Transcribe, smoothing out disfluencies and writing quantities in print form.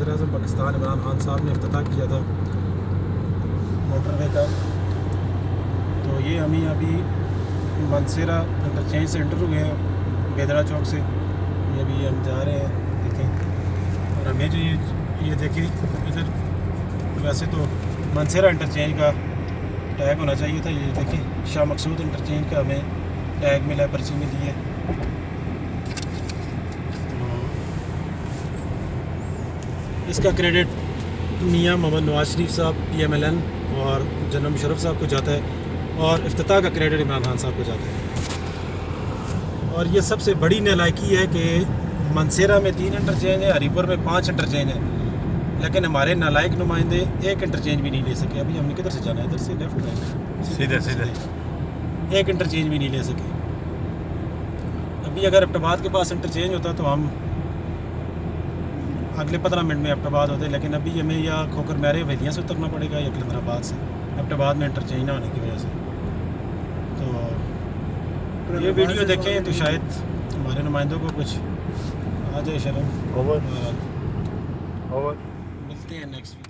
वज़ीर-ए-आज़म पाकिस्तान इमरान खान साहब ने इफ्तिताह किया था मोटरवे का। तो ये हम अभी मनसेरा इंटरचेंज से एंटर हुए हैं बेदरा चौक से। ये अभी हम जा रहे हैं, देखें। और हमें जो ये देखें इधर, वैसे तो मनसेरा इंटरचेंज का टैग होना चाहिए था। ये देखें शाह मकसूद इंटरचेंज का हमें टैग मिला, पर्ची मिली है। इसका क्रेडिट मियां मोहम्मद नवाज शरीफ साहब PMLN और जनरल मुशर्रफ साहब को जाता है, और इफ्तिताह का क्रेडिट इमरान खान साहब को जाता है। और ये सबसे बड़ी नालायकी है कि मनसेरा में 3 इंटरचेंज है, हरीपुर में 5 इंटरचेंज है, लेकिन हमारे नालायक नुमाइंदे एक इंटरचेंज भी नहीं ले सके। अभी हमने किधर से जाना है? इधर से, लेफ्ट राइट, सीधे सीधे। एक इंटरचेंज भी नहीं ले सके। अभी अगर एबटाबाद के पास इंटरचेंज होता तो हम अगले 15 मिनट में एबटाबाद होते, लेकिन अभी हमें या खोकर मैरे हवेलियाँ से उतरना पड़ेगा या कलंदराबाद से, एबटाबाद में इंटरचेंज ना होने की वजह से। तो ये वीडियो देखें तो शायद हमारे नुमाइंदों को कुछ आ जाए शर्म। ओवर। मिलते हैं नेक्स्ट।